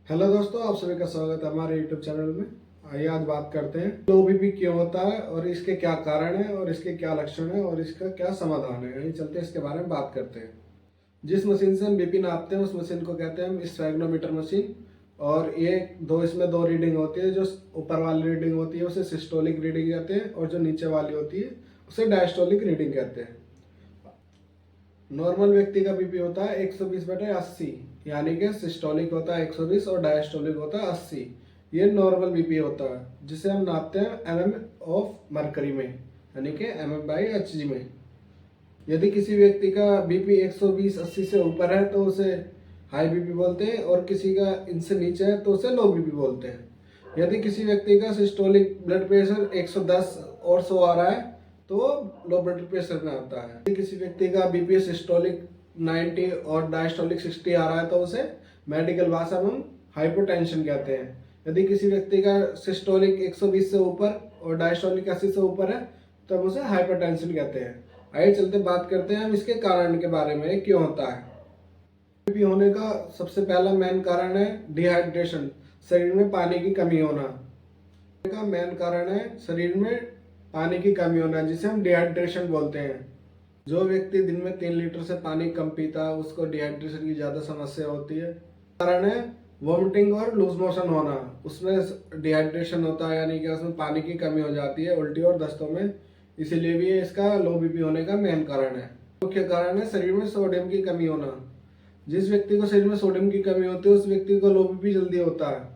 Hello दोस्तों, आप सभी का स्वागत है हमारे यूट्यूब चैनल में। आइए आज बात करते हैं लो बीपी क्यों होता है और इसके क्या कारण है और इसके क्या लक्षण है और इसका क्या समाधान है। यही चलते इसके बारे में बात करते हैं। जिस मशीन से हम बीपी नापते हैं उस मशीन को कहते हैं हम स्फेग्नोमीटर मशीन। और ये इसमें दो रीडिंग होती है। जो ऊपर वाली रीडिंग होती है उसे सिस्टोलिक रीडिंग कहते हैं और जो नीचे वाली होती है उसे डायस्टोलिक रीडिंग कहते हैं। नॉर्मल व्यक्ति का बीपी होता है 120/80, यानी कि सिस्टोलिक होता है 120 और डायस्टोलिक होता है 80। ये नॉर्मल बीपी होता है जिसे हम नापते हैं mm ऑफ मरकरी में, यानी कि mm/Hg में। यदि किसी व्यक्ति का बीपी 120/80 से ऊपर है तो उसे हाई बीपी बोलते हैं और किसी का इनसे नीचे है तो उसे लो बीपी बोलते हैं। यदि किसी व्यक्ति का सिस्टोलिक ब्लड प्रेशर 110 और 100 आ रहा है तो लो ब्लड प्रेशर में आता है। यदि किसी व्यक्ति का बीपी सिस्टोलिक 90 और डायस्टोलिक 60 आ रहा है तो उसे मेडिकल भाषा में हाइपोटेंशन कहते हैं। यदि किसी व्यक्ति का सिस्टोलिक 120 से ऊपर और डायस्टोलिक 80 से ऊपर है तो हम उसे हाइपरटेंशन कहते हैं। आइए चलते बात करते हैं हम इसके कारण के बारे में, क्यों होता है। बीपी होने का सबसे पहला मेन कारण है डिहाइड्रेशन, शरीर में पानी की कमी होना। का मेन कारण है शरीर में पानी की कमी होना, जिसे हम डिहाइड्रेशन बोलते हैं। जो व्यक्ति दिन में 3 लीटर से पानी कम पीता है उसको डिहाइड्रेशन की ज्यादा समस्या होती है। कारण है वॉमिटिंग और लूज मोशन होना, उसमें डिहाइड्रेशन होता है, यानी कि उसमें पानी की कमी हो जाती है उल्टी और दस्तों में। इसीलिए भी इसका लो बीपी होने का मेन कारण है। मुख्य कारण है शरीर में सोडियम की कमी होना। जिस व्यक्ति को शरीर में सोडियम की कमी होती है उस व्यक्ति को लो बीपी जल्दी होता है।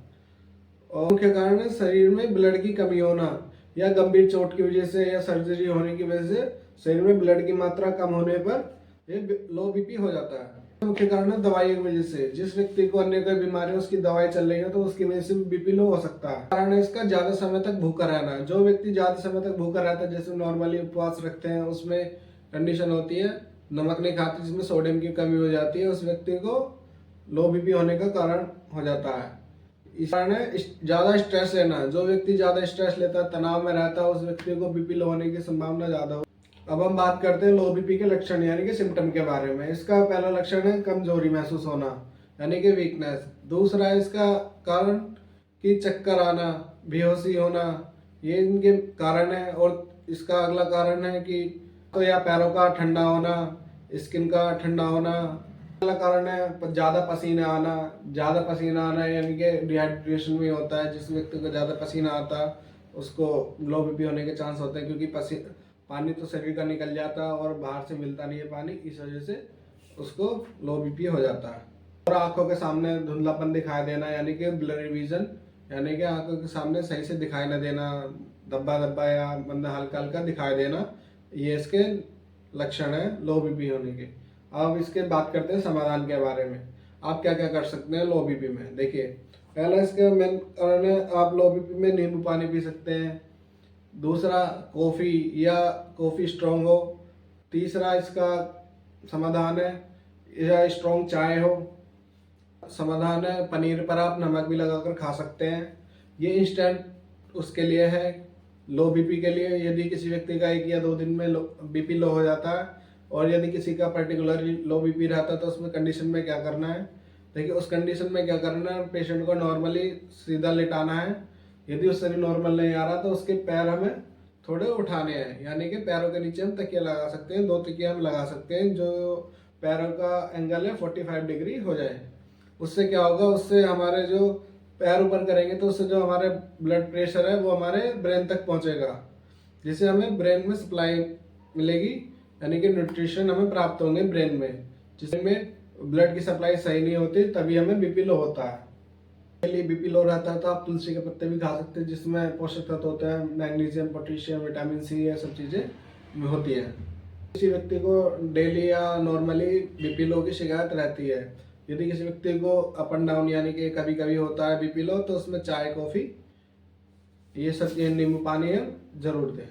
और मुख्य कारण है शरीर में ब्लड की कमी होना, या गंभीर चोट की वजह से या सर्जरी होने की वजह से शरीर में ब्लड की मात्रा कम होने पर ये लो बीपी हो जाता है। मुख्य कारण है दवाई की वजह से। जिस व्यक्ति को अन्य कोई बीमारी है उसकी दवाई चल रही है तो उसकी वजह से बीपी लो हो सकता है। कारण है इसका ज्यादा समय तक भूखा रहना। जो व्यक्ति ज्यादा समय तक भूखा रहता है, जैसे नॉर्मली उपवास रखते हैं, उसमें कंडीशन होती है नमक नहीं खाते जिसमें सोडियम की कमी हो जाती है, उस व्यक्ति को लो बीपी होने का कारण हो जाता है। इस कारण है ज्यादा स्ट्रेस लेना। जो व्यक्ति ज्यादा स्ट्रेस लेता है, तनाव में रहता है, उस व्यक्ति को बीपी लो होने की संभावना ज्यादा हो। अब हम बात करते हैं लो बीपी के लक्षण यानी कि सिम्टम के बारे में। इसका पहला लक्षण है कमजोरी महसूस होना, यानी कि वीकनेस। दूसरा है इसका कारण कि चक्कर आना, बेहोशी होना, ये इनके कारण है। और इसका अगला कारण है कि तो या पैरों का ठंडा होना, स्किन का ठंडा होना। अगला कारण है ज्यादा पसीना आना। ज्यादा पसीना आना यानी कि डिहाइड्रेशन में होता है। जिस व्यक्ति को ज्यादा पसीना आता है उसको लो बीपी होने के चांस होते हैं, क्योंकि पानी तो शरीर का निकल जाता है और बाहर से मिलता नहीं है पानी, इस वजह से उसको लो बीपी हो जाता है। और आंखों के सामने धुंधलापन दिखाई देना, यानी कि ब्लरी विजन, यानी कि आंखों के सामने सही से दिखाई न देना, धब्बा धब्बा या मतलब हल्का हल्का दिखाई देना, ये इसके लक्षण है लो बीपी होने के। अब इसके बात करते हैं समाधान के बारे में। आप क्या क्या कर सकते हैं लो बीपी में। देखिए, पहला इसका मेन कारण है आप लो बीपी में नींबू पानी पी सकते हैं। दूसरा कॉफ़ी या कॉफ़ी स्ट्रॉन्ग हो। तीसरा इसका समाधान है या स्ट्रॉन्ग चाय हो। समाधान है पनीर पर आप नमक भी लगाकर खा सकते हैं। ये इंस्टेंट उसके लिए है लो बीपी के लिए। यदि किसी व्यक्ति का 1 या 2 दिन में बीपी लो हो जाता है और यदि किसी का पर्टिकुलरली लो बीपी रहता है तो उसमें कंडीशन में क्या करना है। देखिए, उस कंडीशन में क्या करना है, पेशेंट को नॉर्मली सीधा लेटाना है। यदि उससे भी नॉर्मल नहीं आ रहा तो उसके पैर हमें थोड़े उठाने हैं, यानी कि पैरों के नीचे हम तकिया लगा सकते हैं। 2 तकिए हम लगा सकते हैं जो पैरों का एंगल है 45 डिग्री हो जाए। उससे क्या होगा, उससे हमारे जो पैर ऊपर करेंगे तो उससे जो हमारे ब्लड प्रेशर है वो हमारे ब्रेन तक पहुंचेगा, जिससे हमें ब्रेन में सप्लाई मिलेगी, यानी कि न्यूट्रिशन हमें प्राप्त होंगे ब्रेन में। जिसमें ब्लड की सप्लाई सही नहीं होती तभी हमें बीपी लो होता है। के लिए बीपी लो रहता है तो आप तुलसी के पत्ते भी खा सकते हैं, जिसमें पोषक तत्व होते हैं मैग्नीशियम, पोटेशियम, विटामिन सी, ये सब चीज़ें होती है। किसी व्यक्ति को डेली या नॉर्मली बीपी लो की शिकायत रहती है। यदि किसी व्यक्ति को अप एंड डाउन यानी कि कभी कभी होता है बीपी लो, तो उसमें चाय, कॉफ़ी, ये सब नींबू पानी हम जरूर दें।